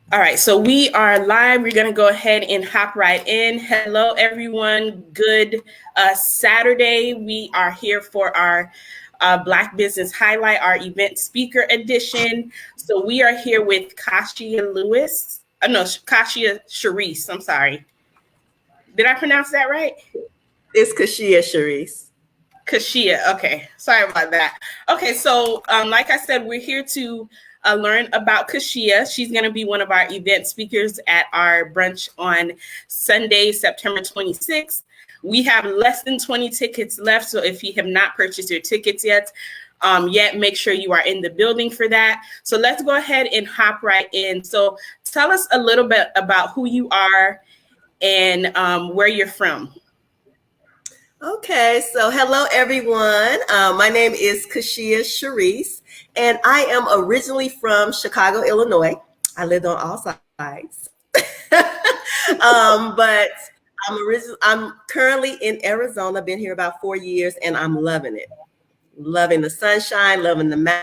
All right, so we are live. We're going to go ahead and hop right in. Hello, everyone. Good Saturday. We are here for our Black Business Highlight, our event speaker edition. So we are here with Cachia Lewis. No, Cachia Charise. I'm sorry. Did I pronounce that right? It's Cachia, Charise. Cachia. Okay. Sorry about that. Okay. So, like I said, we're here to learn about Cachia. She's going to be one of our event speakers at our brunch on Sunday, September 26th. We have less than 20 tickets left. So if you have not purchased your tickets yet, make sure you are in the building for that. So let's go ahead and hop right in. So tell us a little bit about who you are and where you're from. Okay, so hello everyone. My name is Cachia Charise, and I am originally from Chicago, Illinois. I lived on all sides, but I'm currently in Arizona. Been here about 4 years, and I'm loving it. Loving the sunshine, loving the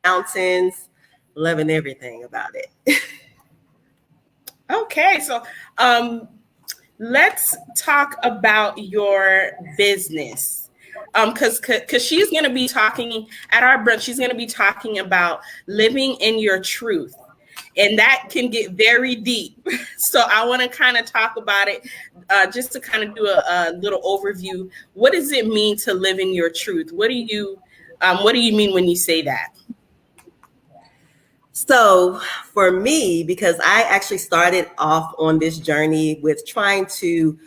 mountains, loving everything about it. Okay, so let's talk about your business. Because she's going to be talking at our brunch, she's going to be talking about living in your truth. And that can get very deep. So I want to kind of talk about it just to kind of do a little overview. What does it mean to live in your truth? What do you mean when you say that? So for me, because I actually started off on this journey with trying to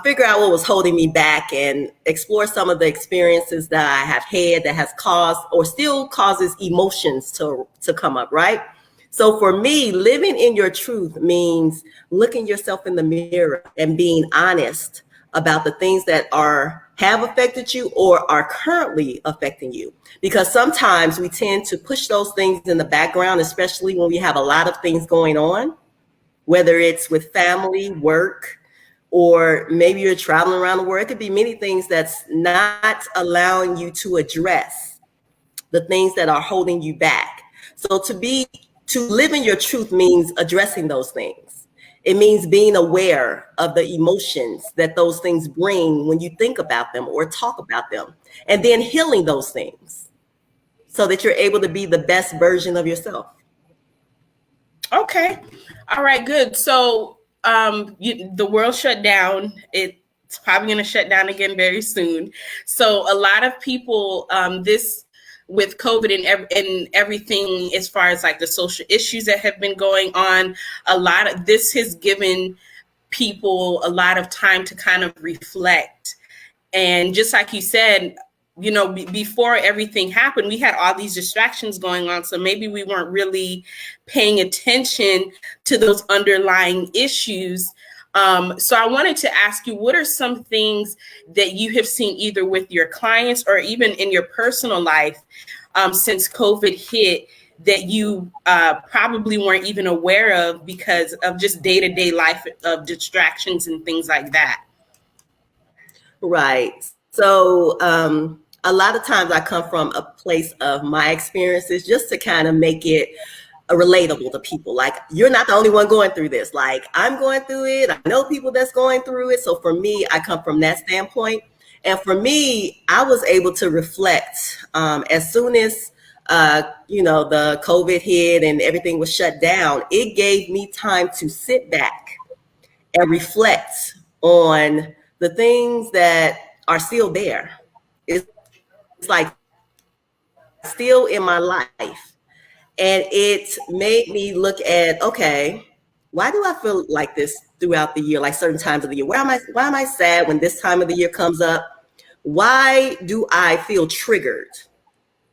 figure out what was holding me back and explore some of the experiences that I have had that has caused or still causes emotions to come up, right? So for me, living in your truth means looking yourself in the mirror and being honest about the things that have affected you or are currently affecting you. Because sometimes we tend to push those things in the background, especially when we have a lot of things going on, whether it's with family, work, or maybe you're traveling around the world. It could be many things that's not allowing you to address the things that are holding you back. So to live in your truth means addressing those things. It means being aware of the emotions that those things bring when you think about them or talk about them, and then healing those things so that you're able to be the best version of yourself. Okay. All right, good. So the world shut down. It's probably going to shut down again very soon. So a lot of people, this with COVID and everything, as far as like the social issues that have been going on, a lot of this has given people a lot of time to kind of reflect. And just like you said, before everything happened, we had all these distractions going on. So maybe we weren't really paying attention to those underlying issues. So I wanted to ask you, what are some things that you have seen either with your clients or even in your personal life since COVID hit that you probably weren't even aware of because of just day-to-day life of distractions and things like that? Right. So a lot of times I come from a place of my experiences just to kind of make it relatable to people. Like, you're not the only one going through this. Like, I'm going through it. I know people that's going through it. So for me, I come from that standpoint. And for me, I was able to reflect as soon as the COVID hit and everything was shut down. It gave me time to sit back and reflect on the things that are still there. It's like still in my life. And it made me look at, okay, why do I feel like this throughout the year, like certain times of the year? Why am I sad when this time of the year comes up? Why do I feel triggered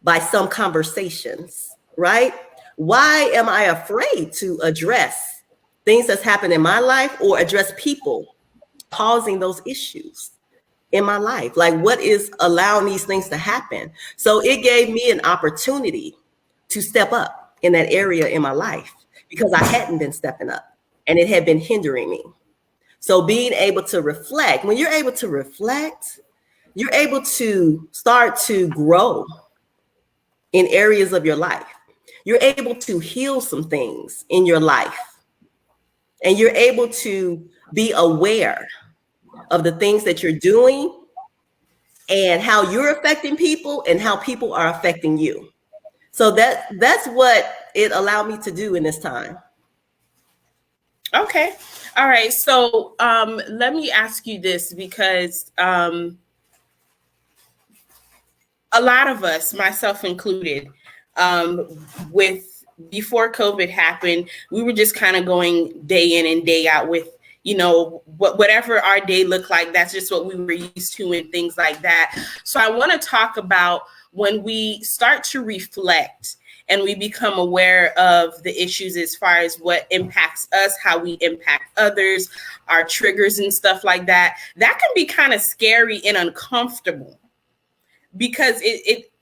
by some conversations, right? Why am I afraid to address things that's happened in my life or address people causing those issues in my life? Like, what is allowing these things to happen? So it gave me an opportunity to step up in that area in my life because I hadn't been stepping up and it had been hindering me. So being able to reflect, when you're able to reflect, you're able to start to grow in areas of your life. You're able to heal some things in your life and you're able to be aware of the things that you're doing and how you're affecting people and how people are affecting you. So that's what it allowed me to do in this time. Okay. All right. So let me ask you this, because a lot of us, myself included, um, with before COVID happened, we were just kind of going day in and day out with, whatever our day looked like. That's just what we were used to and things like that. So I want to talk about when we start to reflect and we become aware of the issues as far as what impacts us, how we impact others, our triggers and stuff like that. That can be kind of scary and uncomfortable, because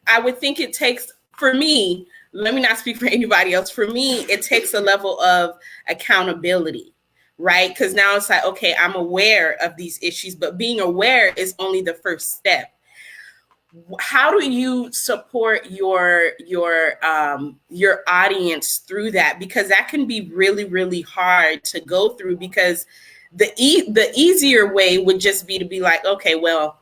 I would think it takes, for me, let me not speak for anybody else, for me it takes a level of accountability, right? Because now it's like, okay, I'm aware of these issues, but being aware is only the first step. How do you support your audience through that? Because that can be really, really hard to go through, because the easier way would just be to be like, okay, well,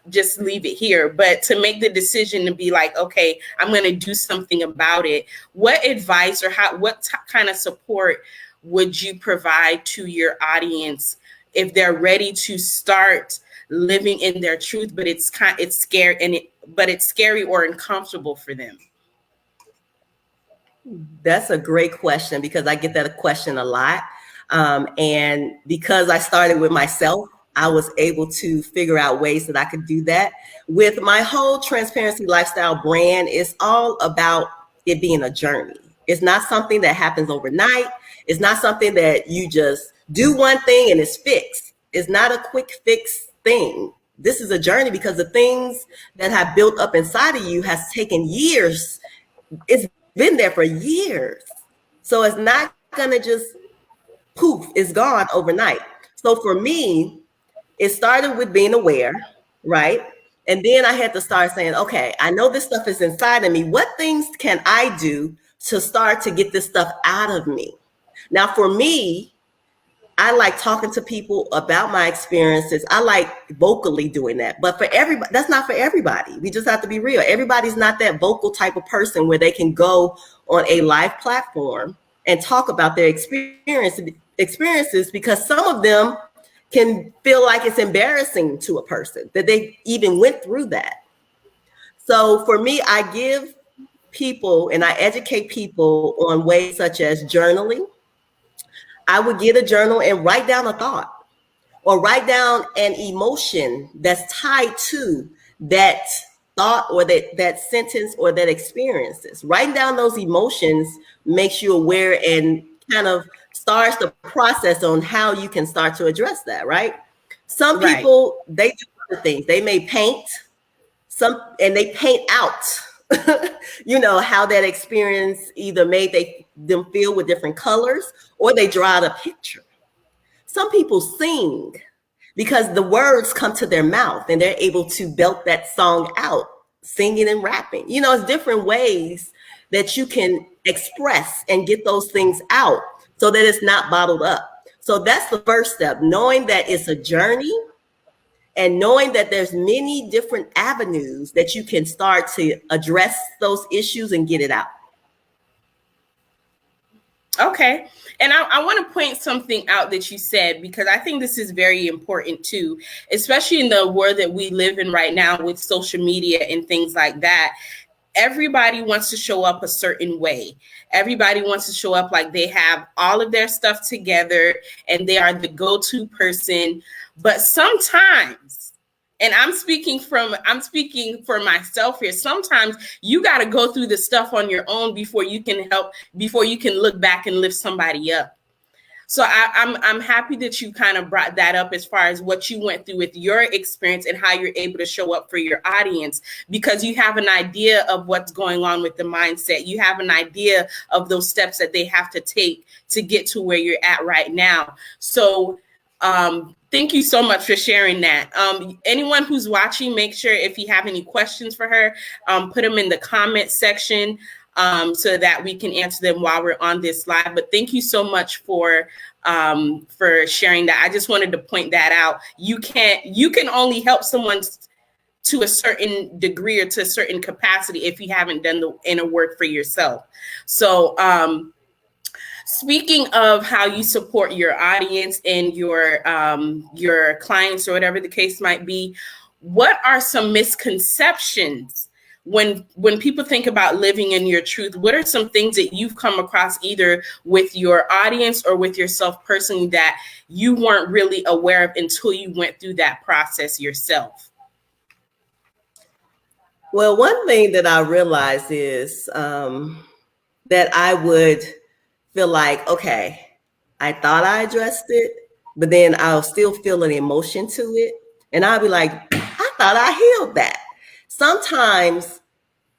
just leave it here. But to make the decision to be like, okay, I'm going to do something about it. What advice or what kind of support would you provide to your audience if they're ready to start living in their truth, but it's scary, but it's scary or uncomfortable for them? That's a great question, because I get that question a lot. And because I started with myself, I was able to figure out ways that I could do that. With my whole transparency lifestyle brand, it's all about it being a journey. It's not something that happens overnight. It's not something that you just do one thing and it's fixed. It's not a quick fix thing. This is a journey, because the things that have built up inside of you has taken years. It's been there for years. So it's not gonna just poof, it's gone overnight. So for me, it started with being aware, right? And then I had to start saying, okay, I know this stuff is inside of me. What things can I do to start to get this stuff out of me? Now, for me, I like talking to people about my experiences. I like vocally doing that. But for everybody, that's not for everybody. We just have to be real. Everybody's not that vocal type of person where they can go on a live platform and talk about their experiences, because some of them can feel like it's embarrassing to a person that they even went through that. So for me, I give people and I educate people on ways such as journaling. I would get a journal and write down a thought or write down an emotion that's tied to that thought or that sentence or that experiences. Writing down those emotions makes you aware and kind of starts the process on how you can start to address that, right? Some people, they do other things. They may paint and they paint out, how that experience either made them feel with different colors, or they draw out a picture. Some people sing because the words come to their mouth and they're able to belt that song out, singing and rapping. It's different ways that you can express and get those things out so that it's not bottled up. So that's the first step, knowing that it's a journey and knowing that there's many different avenues that you can start to address those issues and get it out. Okay. And I want to point something out that you said, because I think this is very important too, especially in the world that we live in right now with social media and things like that. Everybody wants to show up a certain way. Everybody wants to show up like they have all of their stuff together and they are the go-to person. But sometimes, and I'm speaking for myself here, sometimes you got to go through the stuff on your own before you can look back and lift somebody up. So I'm happy that you kind of brought that up as far as what you went through with your experience and how you're able to show up for your audience, because you have an idea of what's going on with the mindset. You have an idea of those steps that they have to take to get to where you're at right now. So thank you so much for sharing that. Anyone who's watching, make sure if you have any questions for her, put them in the comment section. so that we can answer them while we're on this live. But thank you so much for sharing that. I just wanted to point that out. You can only help someone to a certain degree or to a certain capacity if you haven't done the inner work for yourself. So speaking of how you support your audience and your clients or whatever the case might be, what are some misconceptions when people think about living in your truth? What are some things that you've come across either with your audience or with yourself personally that you weren't really aware of until you went through that process yourself? Well, one thing that I realized is that I would feel like, okay, I thought I addressed it, but then I'll still feel an emotion to it. And I'll be like, I thought I healed that. Sometimes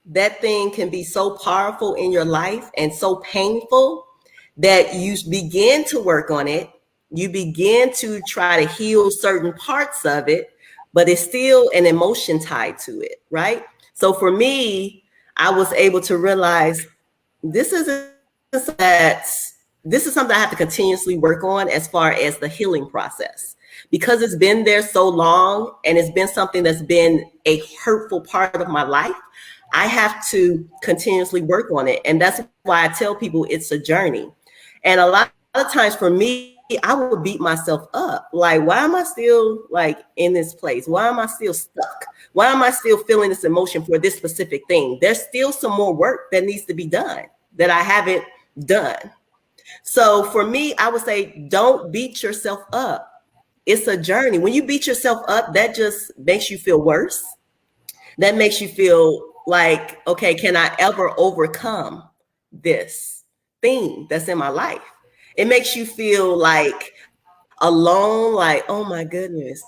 that thing can be so powerful in your life and so painful that you begin to work on it. You begin to try to heal certain parts of it, but it's still an emotion tied to it, right? So for me, I was able to realize this is something I have to continuously work on as far as the healing process, because it's been there so long and it's been something that's been a hurtful part of my life. I have to continuously work on it. And that's why I tell people it's a journey. And a lot of times for me, I would beat myself up. Like, why am I still like in this place? Why am I still stuck? Why am I still feeling this emotion for this specific thing? There's still some more work that needs to be done that I haven't done. So for me, I would say, don't beat yourself up. It's a journey. When you beat yourself up, that just makes you feel worse. That makes you feel like, okay, can I ever overcome this thing that's in my life? It makes you feel like alone, like, oh my goodness,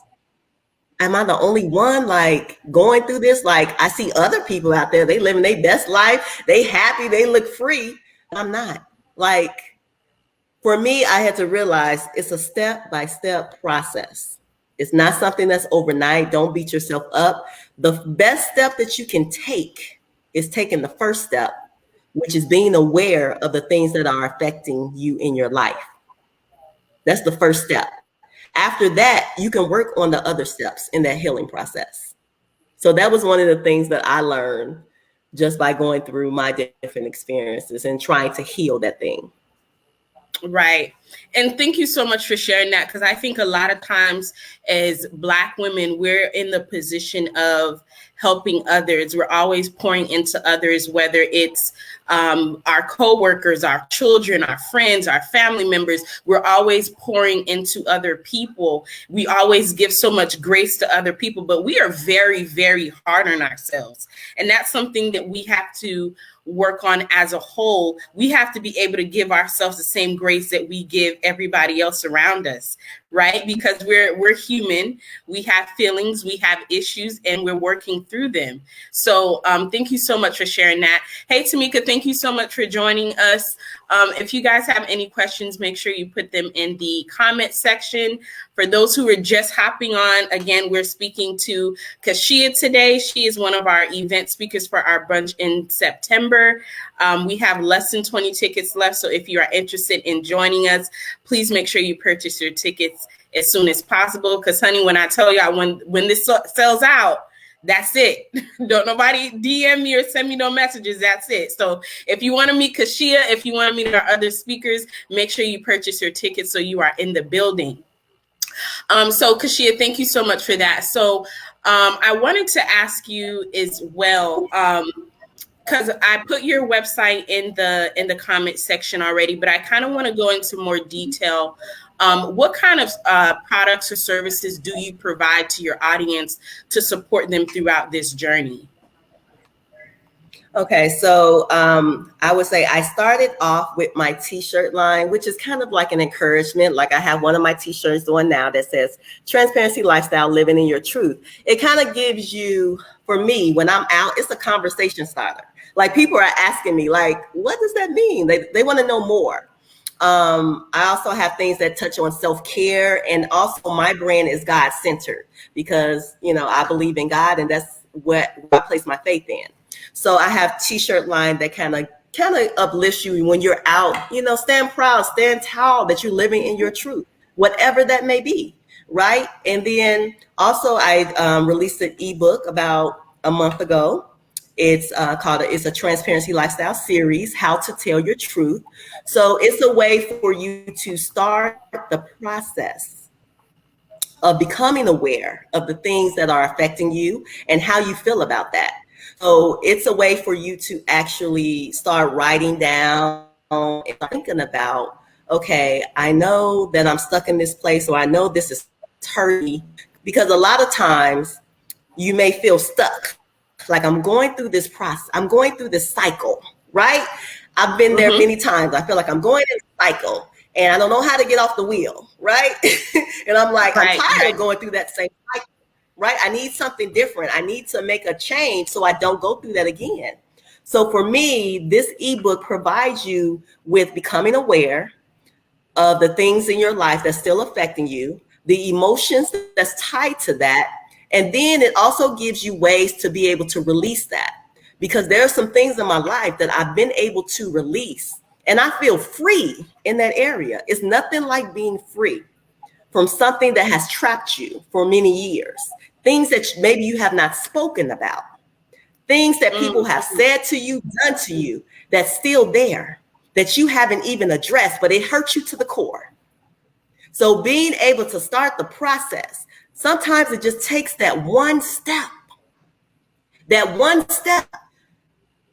am I the only one like going through this? Like, I see other people out there, they living their best life, they happy, they look free. I'm not. Like, for me, I had to realize it's a step-by-step process. It's not something that's overnight. Don't beat yourself up. The best step that you can take is taking the first step, which is being aware of the things that are affecting you in your life. That's the first step. After that, you can work on the other steps in that healing process. So that was one of the things that I learned just by going through my different experiences and trying to heal that thing. Right. And thank you so much for sharing that, because I think a lot of times as Black women, we're in the position of helping others. We're always pouring into others, whether it's our coworkers, our children, our friends, our family members. We're always pouring into other people. We always give so much grace to other people, but we are very, very hard on ourselves. And that's something that we have to work on as a whole. We have to be able to give ourselves the same grace that we give everybody else around us, right? Because we're human, we have feelings, we have issues, and we're working through them. So thank you so much for sharing that. Hey, Tamika, thank you so much for joining us. If you guys have any questions, make sure you put them in the comment section. For those who are just hopping on, again, we're speaking to Cachia today. She is one of our event speakers for our brunch in September. We have less than 20 tickets left. So if you are interested in joining us, please make sure you purchase your tickets as soon as possible. Because, honey, when I tell y'all, when this sells out, that's it. Don't nobody DM me or send me no messages. That's it. So if you want to meet Cachia, if you want to meet our other speakers, make sure you purchase your tickets so you are in the building. So Cachia, thank you so much for that. So I wanted to ask you as well, because I put your website in the comment section already, but I kind of want to go into more detail. What kind of products or services do you provide to your audience to support them throughout this journey? Okay, so I would say I started off with my t-shirt line, which is kind of like an encouragement. Like I have one of my t-shirts on now that says Transparency Lifestyle, Living in Your Truth. It kind of gives you, for me, when I'm out, it's a conversation starter. Like people are asking me, like, what does that mean? They want to know more. I also have things that touch on self-care, and also my brand is God-centered because, you know, I believe in God and that's what I place my faith in. So I have t-shirt line that kind of uplifts you when you're out, stand proud, stand tall that you're living in your truth, whatever that may be. Right. And then also I released an ebook about a month ago. It's it's a transparency lifestyle series, how to tell your truth. So it's a way for you to start the process of becoming aware of the things that are affecting you and how you feel about that. So it's a way for you to actually start writing down and thinking about, okay, I know that I'm stuck in this place, or I know this is hurting me. Because a lot of times you may feel stuck, like I'm going through this process, I'm going through this cycle, right? I've been there many times. I feel like I'm going in a cycle and I don't know how to get off the wheel, right? And I'm like, I'm tired of going through that same cycle, right? I need something different. I need to make a change so I don't go through that again. So for me, this ebook provides you with becoming aware of the things in your life that's still affecting you, the emotions that's tied to that. And then it also gives you ways to be able to release that, because there are some things in my life that I've been able to release and I feel free in that area. It's nothing like being free from something that has trapped you for many years, things that maybe you have not spoken about, things that people have said to you, done to you, that's still there, that you haven't even addressed, but it hurts you to the core. So being able to start the process, sometimes it just takes that one step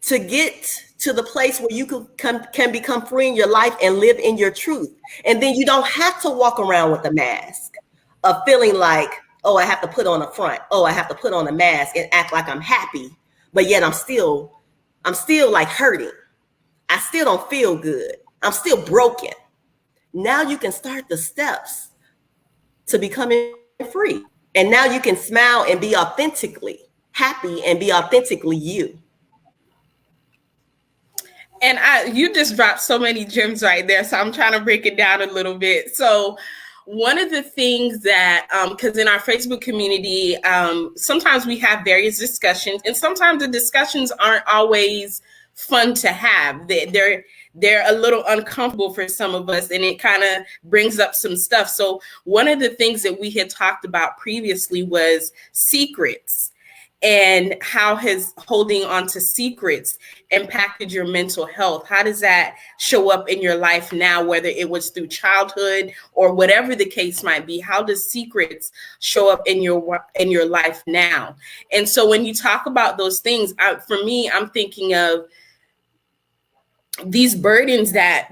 to get to the place where you can become free in your life and live in your truth. And then you don't have to walk around with a mask of feeling like, oh, I have to put on a front. Oh, I have to put on a mask and act like I'm happy. But yet I'm still like hurting. I still don't feel good. I'm still broken. Now you can start the steps to becoming free. And now you can smile and be authentically happy and be authentically you. And you just dropped so many gems right there. So I'm trying to break it down a little bit. So one of the things that, because in our Facebook community, sometimes we have various discussions, and sometimes the discussions aren't always fun to have. They're a little uncomfortable for some of us, and it kind of brings up some stuff. So one of the things that we had talked about previously was secrets, and how has holding on to secrets impacted your mental health? How does that show up in your life now, whether it was through childhood or whatever the case might be? How does secrets show up in your life now? And so when you talk about those things, for me, I'm thinking of these burdens that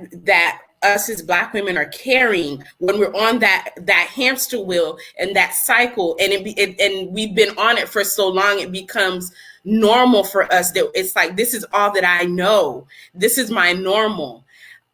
us as Black women are carrying when we're on that hamster wheel and that cycle, and and we've been on it for so long, it becomes normal for us that it's like, this is all that I know. This is my normal.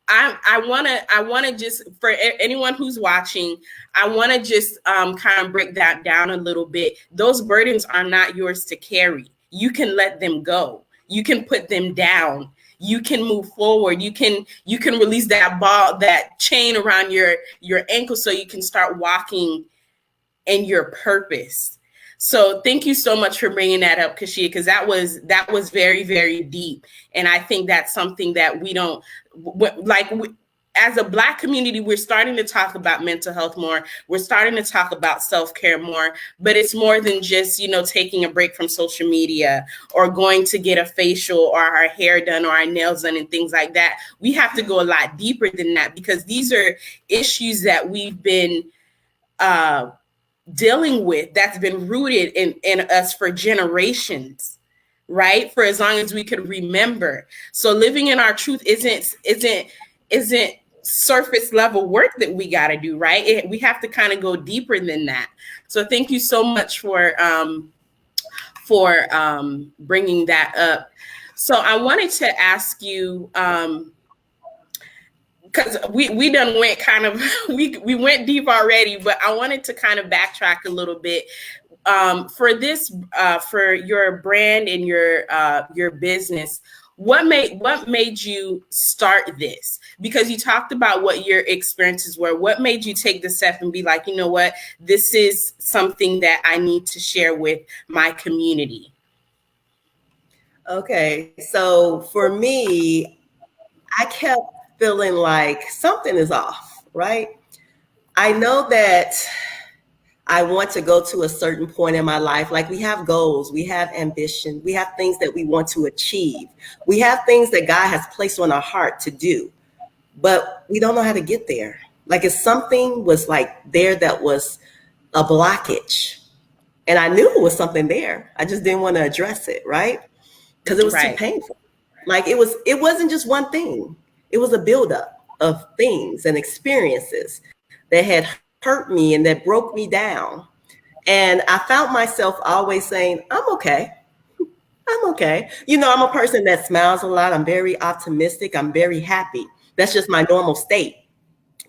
I want to just, for anyone who's watching, I want to just kind of break that down a little bit. Those burdens are not yours to carry. You can let them go. You can put them down. You can move forward. You can release that chain around your ankle so you can start walking in your purpose. So thank you so much for bringing that up, Cachia, because that was very, very deep. And I think that's something that we don't like. As a Black community, we're starting to talk about mental health more. We're starting to talk about self-care more, but it's more than just, taking a break from social media or going to get a facial or our hair done or our nails done and things like that. We have to go a lot deeper than that, because these are issues that we've been dealing with, that's been rooted in us for generations, right? For as long as we could remember. So living in our truth isn't surface level work that we got to do, right? We have to kind of go deeper than that. So thank you so much for bringing that up. So I wanted to ask you, because we done went kind of we went deep already, but I wanted to kind of backtrack a little bit for this for your brand and your business. What made you start this? Because you talked about what your experiences were. What made you take the step and be like, you know what, this is something that I need to share with my community? Okay, so for me, I kept feeling like something is off, right? I know that I want to go to a certain point in my life. Like we have goals, we have ambition, we have things that we want to achieve, we have things that God has placed on our heart to do, but we don't know how to get there. Like if something was like there that was a blockage, and I knew it was something there, I just didn't want to address it, right? Because it was too Right. painful. Like it wasn't just one thing. It was a buildup of things and experiences that had hurt me and that broke me down. And I found myself always saying, I'm okay. I'm okay. You know, I'm a person that smiles a lot. I'm very optimistic. I'm very happy. That's just my normal state.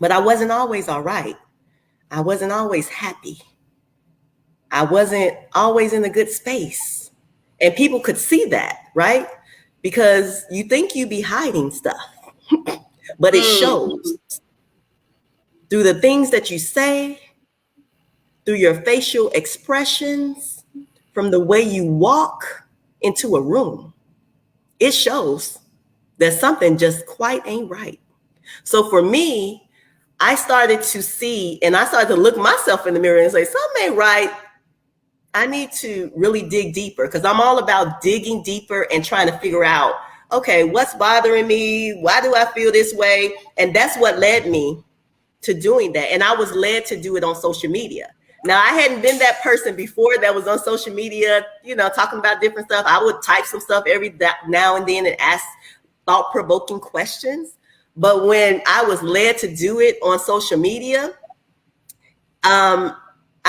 But I wasn't always all right. I wasn't always happy. I wasn't always in a good space. And people could see that, right? Because you think you be hiding stuff, but it shows through the things that you say, through your facial expressions, from the way you walk into a room. It shows that something just quite ain't right. So for me, I started to see and I started to look myself in the mirror and say, something ain't right. I need to really dig deeper because I'm all about digging deeper and trying to figure out, okay, what's bothering me? Why do I feel this way? And that's what led me to doing that. And I was led to do it on social media. Now, I hadn't been that person before that was on social media, you know, talking about different stuff. I would type some stuff every now and then and ask thought-provoking questions. But when I was led to do it on social media,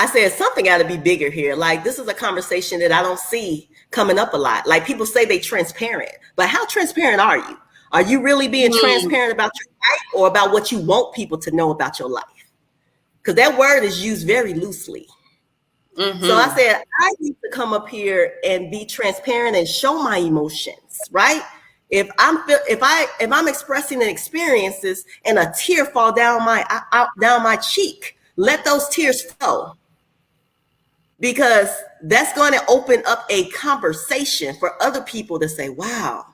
I said something got to be bigger here. Like this is a conversation that I don't see coming up a lot. Like people say they transparent, but how transparent are you? Are you really being transparent about your life or about what you want people to know about your life? Because that word is used very loosely. So I said, I need to come up here and be transparent and show my emotions, right? If I'm expressing an experiences and a tear fall down my cheek, let those tears flow. Because that's going to open up a conversation for other people to say, wow,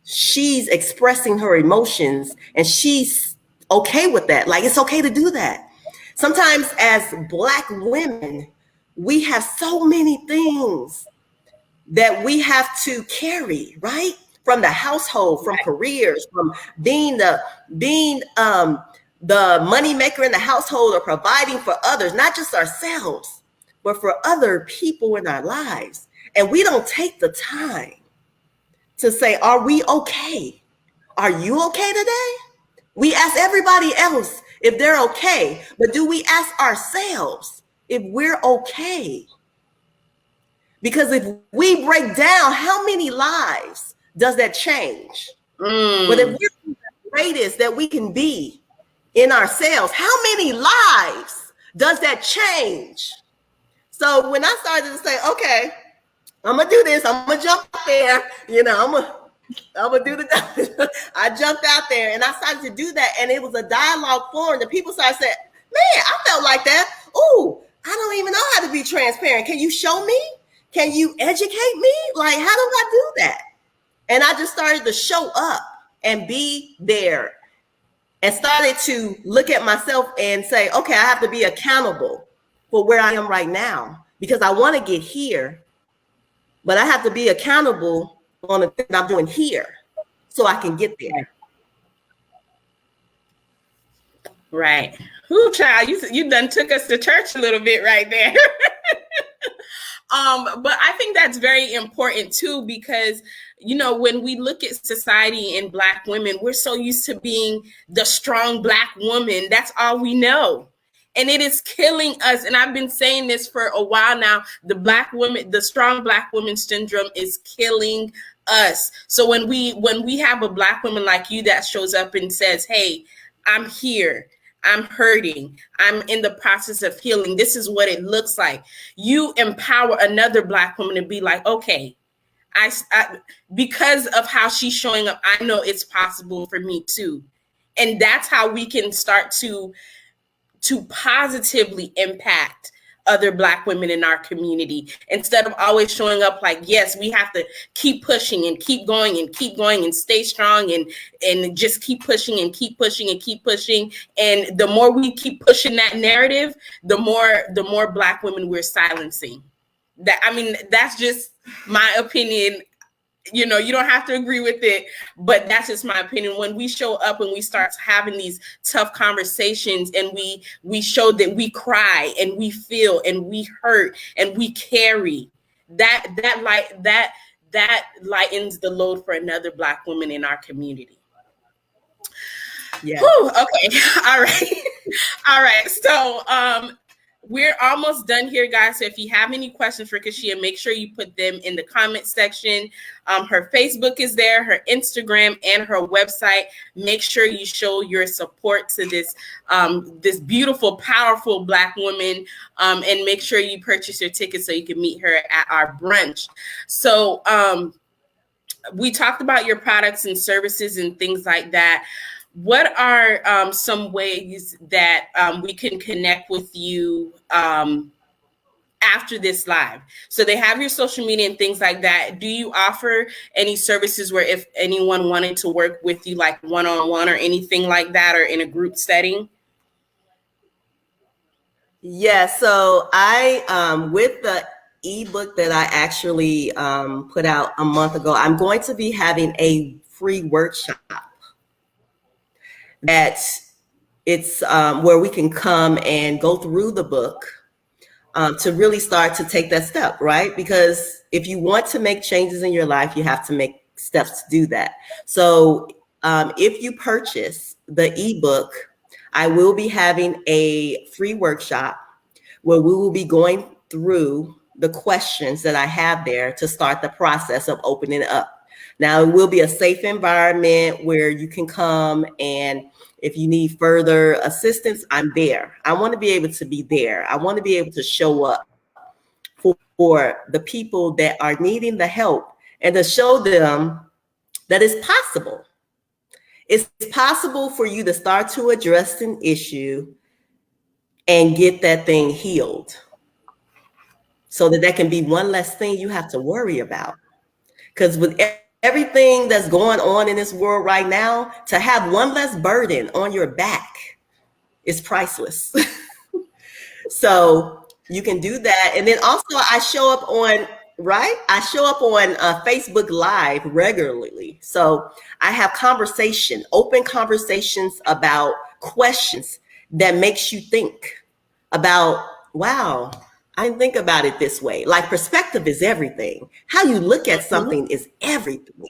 she's expressing her emotions and she's okay with that. Like it's okay to do that. Sometimes as Black women, we have so many things that we have to carry, right? From the household, from careers, from being the money maker in the household or providing for others, not just ourselves, but for other people in our lives. And we don't take the time to say, are we okay? Are you okay today? We ask everybody else if they're okay, but do we ask ourselves if we're okay? Because if we break down, how many lives does that change? But if we're the greatest that we can be in ourselves, how many lives does that change? So when I started to say, okay, I'm gonna do this, I'm gonna jump out there, you know, I'm gonna do the I jumped out there and I started to do that, and it was a dialogue form. The people started saying, man, I felt like that. Ooh, I don't even know how to be transparent. Can you show me? Can you educate me? Like, how do I do that? And I just started to show up and be there and started to look at myself and say, okay, I have to be accountable for where I am right now because I want to get here, but I have to be accountable on the thing I'm doing here so I can get there. Right. Whoo, child, you done took us to church a little bit right there. But I think that's very important too, because, you know, when we look at society and Black women, we're so used to being the strong Black woman. That's all we know. And it is killing us. And I've been saying this for a while now. The strong Black woman syndrome is killing us. So when we have a Black woman like you that shows up and says, hey, I'm here, I'm hurting, I'm in the process of healing, this is what it looks like, you empower another Black woman to be like, okay, I because of how she's showing up, I know it's possible for me too. And that's how we can start to positively impact other Black women in our community, instead of always showing up like, yes, we have to keep pushing and keep going and stay strong and just keep pushing and keep pushing and keep pushing. And the more we keep pushing that narrative, the more Black women we're silencing. That, I mean, that's just my opinion. You know, you don't have to agree with it, but that's just my opinion. When we show up and we start having these tough conversations, and we show that we cry and we feel and we hurt and we carry, that lightens the load for another Black woman in our community. Yeah. Whew, okay. All right. All right. So we're almost done here, guys. So if you have any questions for Cachia, make sure you put them in the comment section. Her Facebook is there, her Instagram, and her website. Make sure you show your support to this this beautiful, powerful Black woman, and make sure you purchase your ticket so you can meet her at our brunch. So we talked about your products and services and things like that. What are some ways that we can connect with you after this live? So they have your social media and things like that. Do you offer any services where if anyone wanted to work with you, like one-on-one or anything like that, or in a group setting? Yeah, so I, with the ebook that I actually put out a month ago, I'm going to be having a free workshop that it's where we can come and go through the book to really start to take that step, right? Because if you want to make changes in your life, you have to make steps to do that. So if you purchase the ebook, I will be having a free workshop where we will be going through the questions that I have there to start the process of opening up. Now, it will be a safe environment where you can come, and if you need further assistance, I'm there. I want to be able to be there. I want to be able to show up for the people that are needing the help, and to show them that it's possible. It's possible for you to start to address an issue and get that thing healed, so that can be one less thing you have to worry about. Because with everything that's going on in this world right now, to have one less burden on your back is priceless. So you can do that. And then also I show up on, Facebook Live regularly. So I have open conversations about questions that makes you think about, wow, I think about it this way. Like, perspective is everything. How you look at something is everything.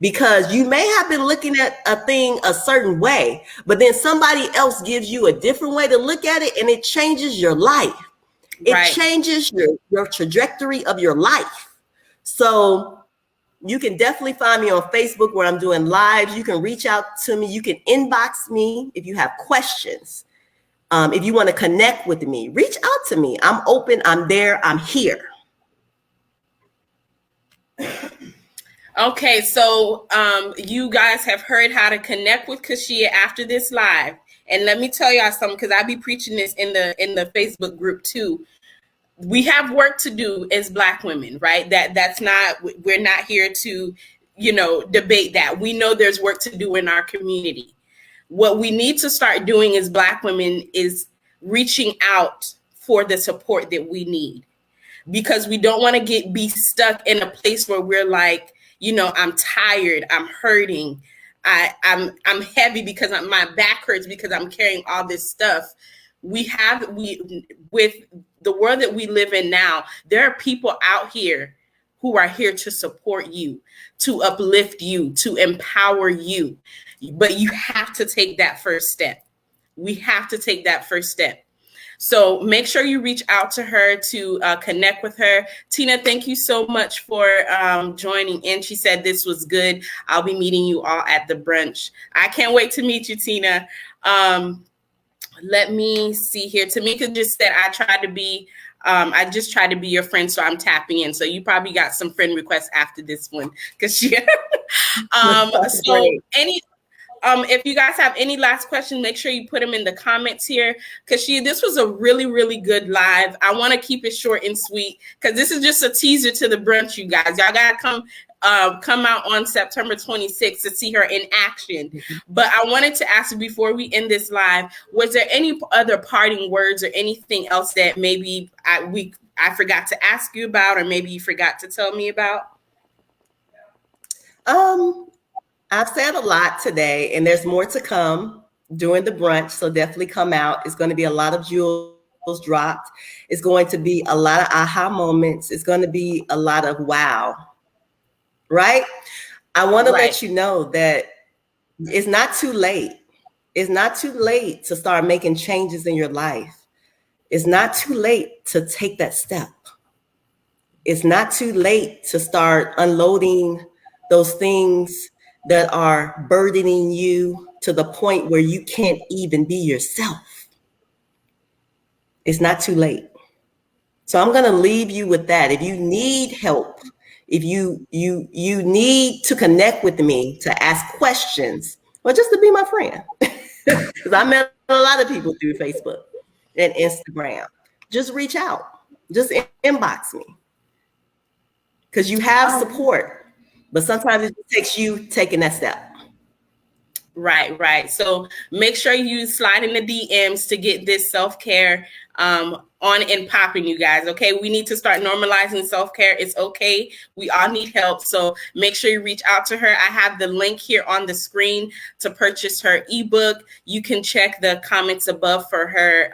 Because you may have been looking at a thing a certain way, but then somebody else gives you a different way to look at it, and it changes your life. It changes your trajectory of your life. So you can definitely find me on Facebook where I'm doing lives. You can reach out to me. You can inbox me if you have questions. If you want to connect with me, reach out to me. I'm open. I'm there. I'm here. Okay, so you guys have heard how to connect with Cachia after this live. And let me tell y'all something, because I be preaching this in the Facebook group too. We have work to do as Black women, right? That's not, we're not here to, debate that. We know there's work to do in our community. What we need to start doing as Black women is reaching out for the support that we need, because we don't want to be stuck in a place where we're like, I'm tired, I'm hurting, I'm heavy because my back hurts because I'm carrying all this stuff. With the world that we live in now, there are people out here who are here to support you, to uplift you, to empower you. But you have to take that first step. We have to take that first step. So make sure you reach out to her to connect with her. Tina, thank you so much for joining in. She said this was good. I'll be meeting you all at the brunch. I can't wait to meet you, Tina. Let me see here. Tamika just said, I just tried to be your friend, so I'm tapping in. So you probably got some friend requests after this one, because she. if you guys have any last questions, make sure you put them in the comments here. Cachia, this was a really, really good live. I want to keep it short and sweet because this is just a teaser to the brunch, you guys. Y'all got to come out on September 26th to see her in action. But I wanted to ask you before we end this live, was there any other parting words or anything else that maybe I forgot to ask you about, or maybe you forgot to tell me about? I've said a lot today, and there's more to come during the brunch, so definitely come out. It's going to be a lot of jewels dropped. It's going to be a lot of aha moments. It's going to be a lot of wow, right? I want to let you know that it's not too late. It's not too late to start making changes in your life. It's not too late to take that step. It's not too late to start unloading those things that are burdening you to the point where you can't even be yourself. It's not too late. So I'm going to leave you with that. If you need help, if you need to connect with me to ask questions, or just to be my friend, because I met a lot of people through Facebook and Instagram, just reach out, just inbox me, because you have support, but sometimes it takes you taking that step. Right. So make sure you slide in the DMs to get this self-care on and popping, you guys. Okay, we need to start normalizing self-care. It's okay. We all need help. So make sure you reach out to her. I have the link here on the screen to purchase her ebook. You can check the comments above for her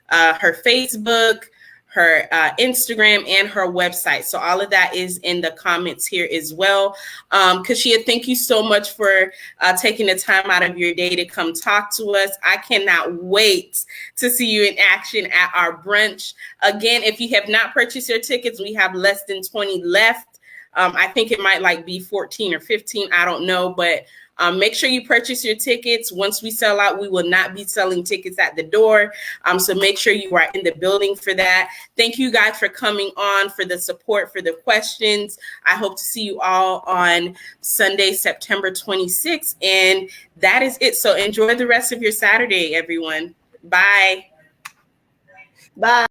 her Facebook, her Instagram, and her website. So all of that is in the comments here as well. Cachia, thank you so much for taking the time out of your day to come talk to us. I cannot wait to see you in action at our brunch. Again, if you have not purchased your tickets, we have less than 20 left. I think it might be 14 or 15. I don't know, but make sure you purchase your tickets. Once we sell out, we will not be selling tickets at the door. So make sure you are in the building for that. Thank you guys for coming on, for the support, for the questions. I hope to see you all on Sunday, September 26th. And that is it. So enjoy the rest of your Saturday, everyone. Bye. Bye.